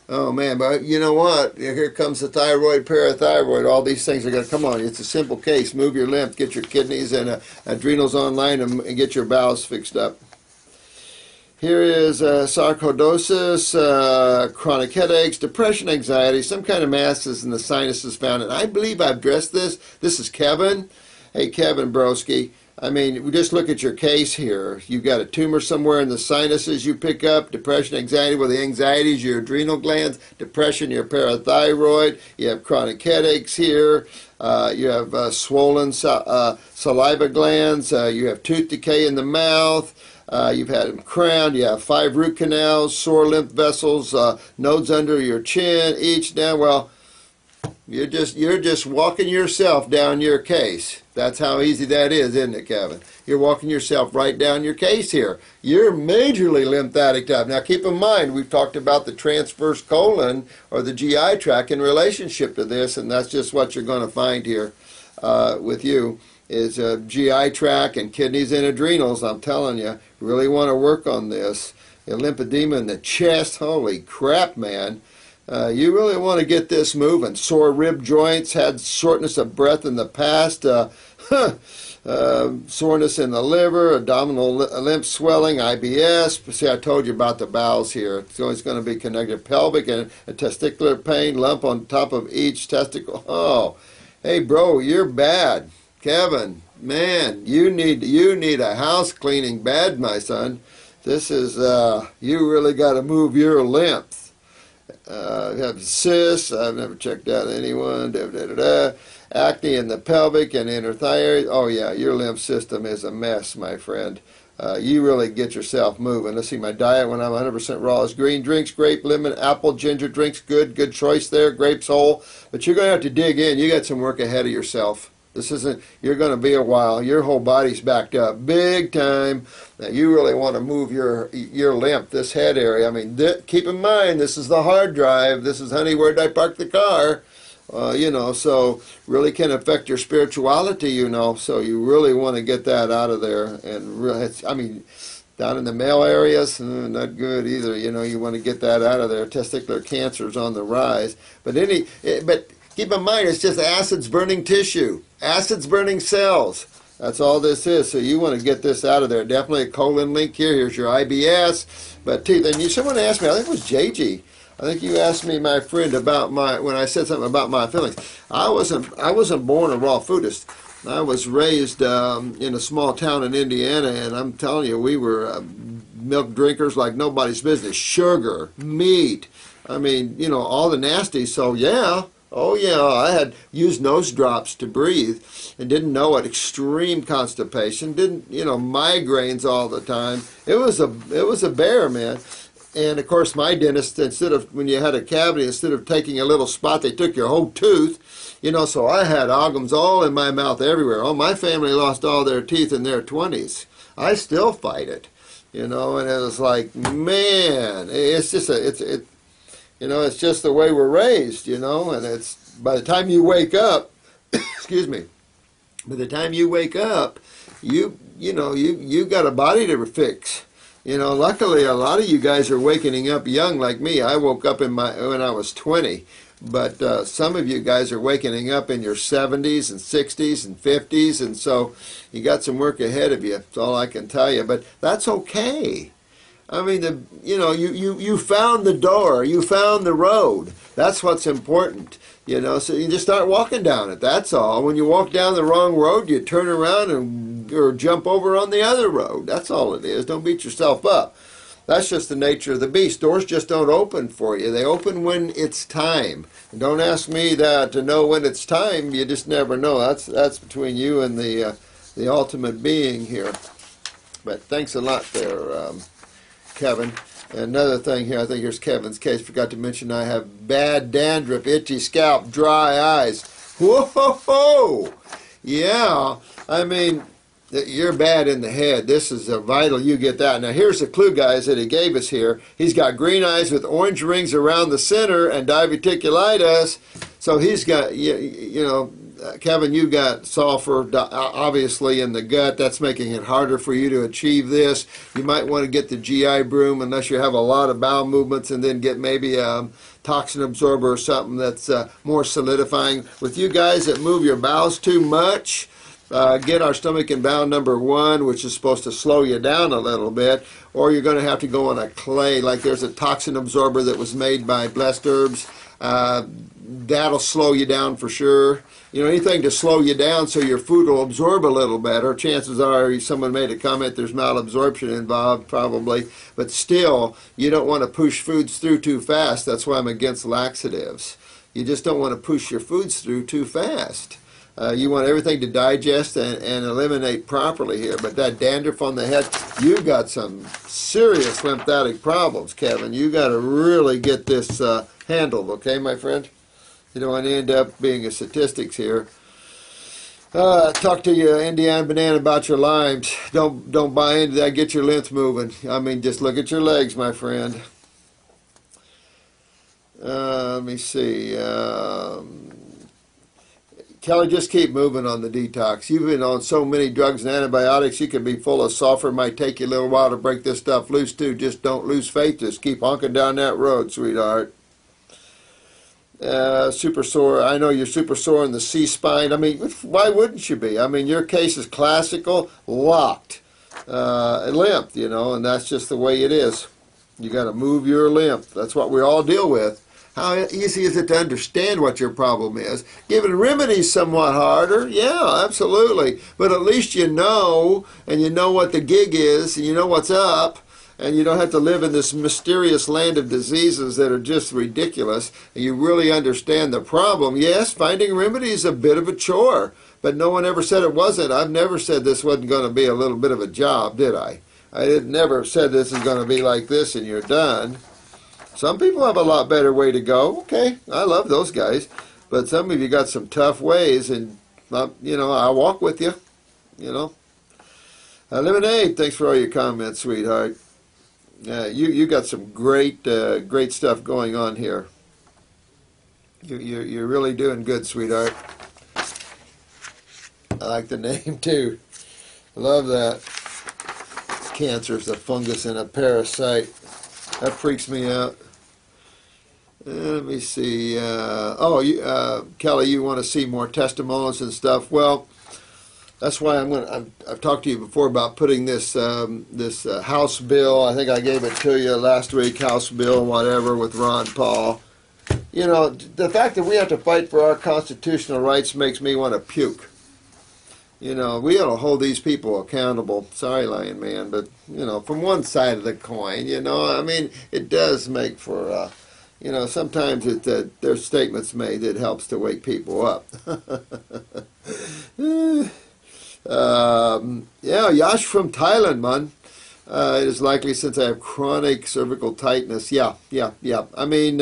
Oh man, but you know what? Here comes the thyroid, parathyroid. All these things are going to come on. It's a simple case. Move your lymph, get your kidneys and adrenals online, and get your bowels fixed up. Here is sarcoidosis, chronic headaches, depression, anxiety, some kind of masses in the sinuses found. And I believe I've addressed this. This is Kevin. Hey, Kevin Broski. I mean, we just look at your case here. You've got a tumor somewhere in the sinuses you pick up, depression, anxiety. Well, the anxiety is your adrenal glands, depression, your parathyroid. You have chronic headaches here. You have swollen saliva glands. You have tooth decay in the mouth. You've had them crowned. You have 5 root canals, sore lymph vessels, nodes under your chin, each down. Well, you're just walking yourself down your case. That's how easy that is, isn't it, Kevin? You're walking yourself right down your case here. You're majorly lymphatic type. Now, keep in mind, we've talked about the transverse colon or the GI tract in relationship to this, and that's just what you're going to find here with you is GI tract and kidneys and adrenals. I'm telling you, really want to work on this. Lymphedema in the chest. Holy crap, man. You really want to get this moving. Sore rib joints, had shortness of breath in the past, soreness in the liver, abdominal lymph swelling, IBS. See, I told you about the bowels here. It's always going to be connected. Pelvic and a testicular pain, lump on top of each testicle. Oh, hey, bro, you're bad. Kevin, man, you need a house cleaning bad, my son. This is, you really got to move your lymph. You have cysts. I've never checked out anyone. Acne in the pelvic and inner thyroid. Oh yeah, your lymph system is a mess, my friend. You really get yourself moving. Let's see, my diet when I'm 100% raw is green drinks, grape, lemon, apple, ginger drinks. Good choice there. Grapes whole. But you're going to have to dig in. You got some work ahead of yourself. This isn't, you're going to be a while. Your whole body's backed up big time. Now, you really want to move your lymph, this head area. I mean, keep in mind, this is the hard drive. This is, honey, where did I park the car? You know, so really can affect your spirituality, you know. So you really want to get that out of there. And really, I mean, down in the male areas, not good either. You know, you want to get that out of there. Testicular cancer is on the rise. But keep in mind, it's just acids burning tissue, acids burning cells. That's all this is. So you want to get this out of there. Definitely a colon link here. Here's your IBS. But teeth. And someone asked me, I think it was JG. I think you asked me, my friend, about when I said something about my feelings. I wasn't born a raw foodist. I was raised in a small town in Indiana, and I'm telling you, we were milk drinkers like nobody's business. Sugar, meat. I mean, you know, all the nasty. So yeah. Oh yeah, I had used nose drops to breathe and didn't know it. Extreme constipation, didn't, you know, migraines all the time. It was a bear, man. And of course, my dentist, instead of, when you had a cavity, instead of taking a little spot, they took your whole tooth. You know, so I had amalgams all in my mouth everywhere. Oh, my family lost all their teeth in their 20s. I still fight it, you know, and it was like, man, it's just you know, it's just the way we're raised, you know, and it's, by the time you wake up, excuse me, by the time you wake up, you got a body to fix. You know, luckily a lot of you guys are waking up young like me. I woke up when I was 20, but some of you guys are waking up in your 70s and 60s and 50s, and so you got some work ahead of you. That's all I can tell you, but that's okay. I mean, you found the door, you found the road. That's what's important, you know. So you just start walking down it. That's all. When you walk down the wrong road, you turn around or jump over on the other road. That's all it is. Don't beat yourself up. That's just the nature of the beast. Doors just don't open for you. They open when it's time. And don't ask me to know when it's time. You just never know. That's between you and the ultimate being here. But thanks a lot there. Kevin. Another thing here, I think here's Kevin's case. Forgot to mention I have bad dandruff, itchy scalp, dry eyes. Whoa! Yeah, I mean, you're bad in the head. This is vital you get that. Now here's the clue, guys, that he gave us here. He's got green eyes with orange rings around the center and diverticulitis. So he's got, you know, Kevin, you got sulfur obviously in the gut. That's making it harder for you to achieve this. You might want to get the GI broom unless you have a lot of bowel movements, and then get maybe the toxin absorber or something that's more solidifying. With you guys that move your bowels too much, get our stomach and bowel number 1, which is supposed to slow you down a little bit, or you're going to have to go on a clay. Like there's a toxin absorber that was made by Blessed Herbs. That'll slow you down for sure. You know, anything to slow you down so your food will absorb a little better. Chances are, someone made a comment, there's malabsorption involved, probably. But still, you don't want to push foods through too fast. That's why I'm against laxatives. You just don't want to push your foods through too fast. You want everything to digest and eliminate properly here. But that dandruff on the head, you got some serious lymphatic problems, Kevin. You got to really get this handled, okay, my friend? You don't want to end up being a statistics here. Talk to you, Indiana Banana, about your limes. Don't buy into that. Get your lymph moving. I mean, just look at your legs, my friend. Let me see. Kelly, just keep moving on the detox. You've been on so many drugs and antibiotics, you could be full of sulfur. It might take you a little while to break this stuff loose, too. Just don't lose faith. Just keep honking down that road, sweetheart. Super sore. I know you're super sore in the C-spine. I mean, why wouldn't you be? I mean, your case is classical, locked, lymph, you know, and that's just the way it is. You got to move your lymph. That's what we all deal with. How easy is it to understand what your problem is? Giving remedies somewhat harder. Yeah, absolutely. But at least you know, and you know what the gig is, and you know what's up, and you don't have to live in this mysterious land of diseases that are just ridiculous, and you really understand the problem. Yes, finding remedies is a bit of a chore, but no one ever said it wasn't. I've never said this wasn't going to be a little bit of a job, did I? I never said this is going to be like this and you're done. Some people have a lot better way to go. Okay, I love those guys. But some of you got some tough ways, and, you know, I'll walk with you, you know. Lemonade, thanks for all your comments, sweetheart. You got some great great stuff going on here. You're really doing good, sweetheart. I like the name, too. Love that. Cancer is a fungus and a parasite. That freaks me out. Let me see. Kelly, you want to see more testimonials and stuff? Well, that's why I've talked to you before about putting this House bill. I think I gave it to you last week. House bill, whatever, with Ron Paul. You know, the fact that we have to fight for our constitutional rights makes me want to puke. You know, we ought to hold these people accountable. Sorry, Lion Man, but, you know, from one side of the coin, you know, I mean, it does make for, you know, sometimes there's statements made that helps to wake people up. Yeah, Yash from Thailand, man. It is likely since I have chronic cervical tightness. Yeah. I mean,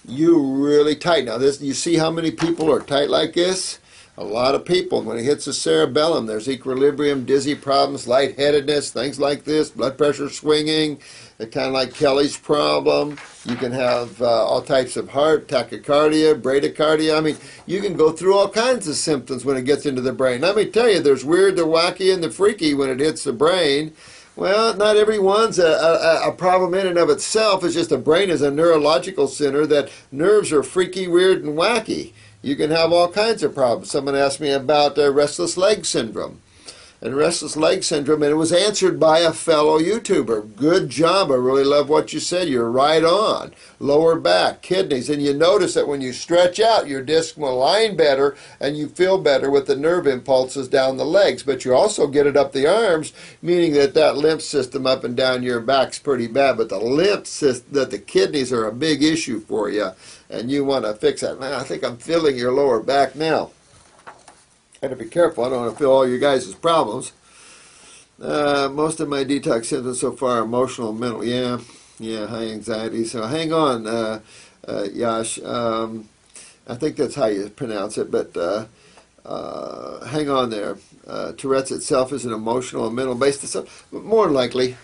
you really tight. Now, you see how many people are tight like this? A lot of people. When it hits the cerebellum, there's equilibrium, dizzy problems, lightheadedness, things like this, blood pressure swinging, kind of like Kelly's problem. You can have all types of heart, tachycardia, bradycardia. I mean, you can go through all kinds of symptoms when it gets into the brain. Let me tell you, there's weird, the wacky, and the freaky when it hits the brain. Well, not everyone's a problem in and of itself. It's just the brain is a neurological center that nerves are freaky, weird, and wacky. You can have all kinds of problems. Someone asked me about restless leg syndrome. And restless leg syndrome, and it was answered by a fellow YouTuber. Good job. I really love what you said. You're right on. Lower back, kidneys, and you notice that when you stretch out, your disc will align better, and you feel better with the nerve impulses down the legs. But you also get it up the arms, meaning that lymph system up and down your back's pretty bad. But the lymph system, the kidneys are a big issue for you, and you want to fix that. Man, I think I'm feeling your lower back now. I have to be careful. I don't want to feel all you guys' problems. Most of my detox symptoms so far are emotional and mental. Yeah, high anxiety. So hang on, Yash. I think that's how you pronounce it, but hang on there. Tourette's itself is an emotional and mental based disorder. More than likely.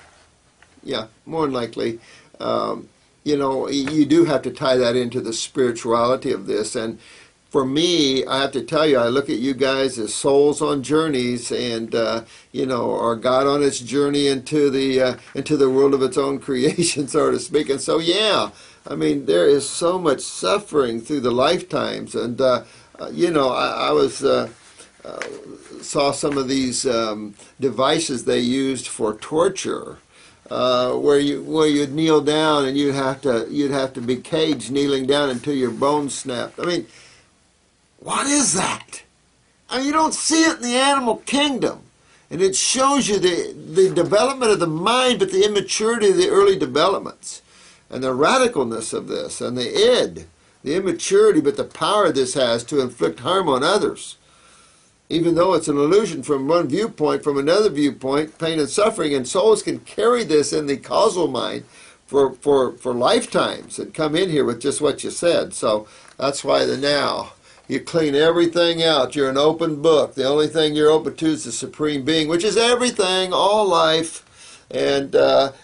Yeah, more than likely. You know, you do have to tie that into the spirituality of this. And for me, I have to tell you, I look at you guys as souls on journeys, and you know, or God on its journey into the world of its own creation, so to speak. And so, yeah, I mean, there is so much suffering through the lifetimes. And, you know, I was saw some of these devices they used for torture, where you'd kneel down and you'd have to be caged kneeling down until your bones snapped. I mean, what is that? I mean, you don't see it in the animal kingdom. And it shows you the development of the mind, but the immaturity of the early developments, and the radicalness of this, and the id, the immaturity, but the power this has to inflict harm on others. Even though it's an illusion from one viewpoint, from another viewpoint, pain and suffering, and souls can carry this in the causal mind for lifetimes and come in here with just what you said. So that's why the now. You clean everything out. You're an open book. The only thing you're open to is the Supreme Being, which is everything, all life, and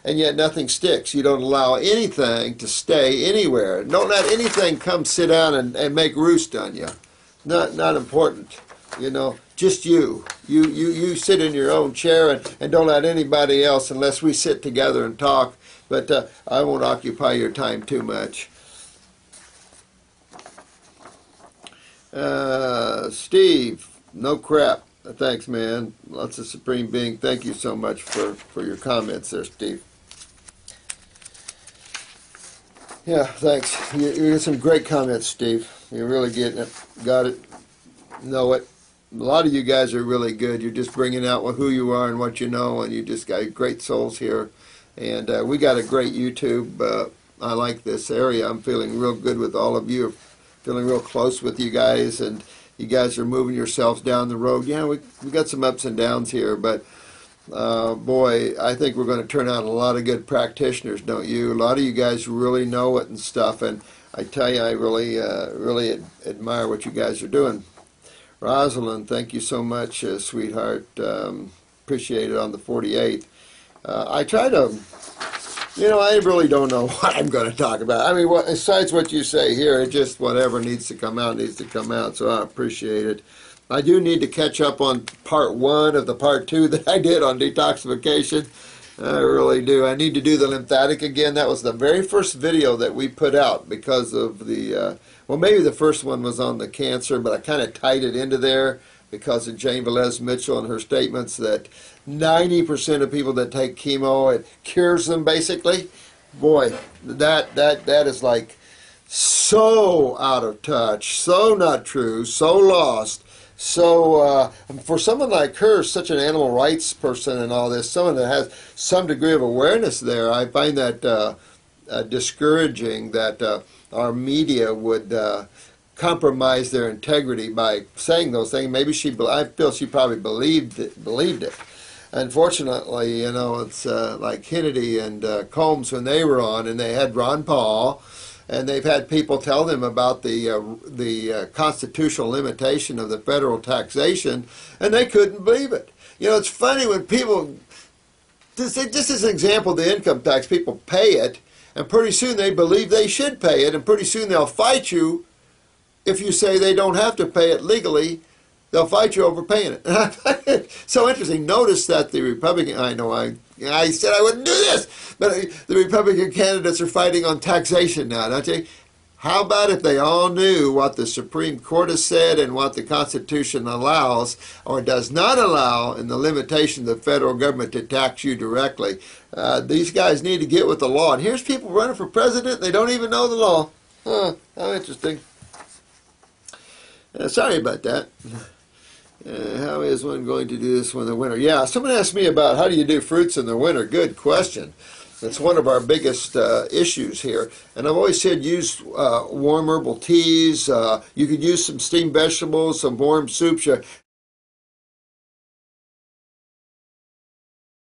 yet nothing sticks. You don't allow anything to stay anywhere. Don't let anything come sit down and make roost on you. Not important. You know, just you. You sit in your own chair and don't let anybody else, unless we sit together and talk. But I won't occupy your time too much. Steve, no crap. Thanks, man. Lots of Supreme Being. Thank you so much for your comments there, Steve. Yeah, thanks. You get some great comments, Steve. You're really getting it. Got it. Know it. A lot of you guys are really good. You're just bringing out who you are and what you know, and you just got great souls here. And we got a great YouTube. I like this area. I'm feeling real good with all of you. Feeling real close with you guys, and you guys are moving yourselves down the road. Yeah, we got some ups and downs here, but boy, I think we're going to turn out a lot of good practitioners, don't you? A lot of you guys really know it and stuff, and I tell you, I really admire what you guys are doing. Rosalind, thank you so much, sweetheart. Appreciate it on the 48th. I try to... You know, I really don't know what I'm going to talk about. I mean, besides what you say here, it just whatever needs to come out needs to come out, so I appreciate it. I do need to catch up on part 1 of the part 2 that I did on detoxification. I really do. I need to do the lymphatic again. That was the very first video that we put out because of the, well, maybe the first one was on the cancer, but I kind of tied it into there because of Jane Velez Mitchell and her statements that 90% of people that take chemo, it cures them basically. Boy, that is like so out of touch, so not true, so lost. So for someone like her, such an animal rights person and all this, someone that has some degree of awareness there, I find that discouraging that our media would compromise their integrity by saying those things. Maybe I feel she probably believed it. Unfortunately, you know, it's like Kennedy and Combs when they were on, and they had Ron Paul, and they've had people tell them about the constitutional limitation of the federal taxation, and they couldn't believe it. You know, it's funny when people, just as an example, the income tax, people pay it, and pretty soon they believe they should pay it, and pretty soon they'll fight you if you say they don't have to pay it legally. They'll fight you over paying it. So interesting. Notice that the Republican, I know I said I wouldn't do this, but the Republican candidates are fighting on taxation now, don't you? How about if they all knew what the Supreme Court has said and what the Constitution allows or does not allow in the limitation of the federal government to tax you directly? These guys need to get with the law. And here's people running for president, they don't even know the law. Huh, how interesting. Sorry about that. How is one going to do this in the winter? Yeah, someone asked me about how do you do fruits in the winter. Good question. That's one of our biggest issues here. And I've always said use warm herbal teas. You could use some steamed vegetables, some warm soups.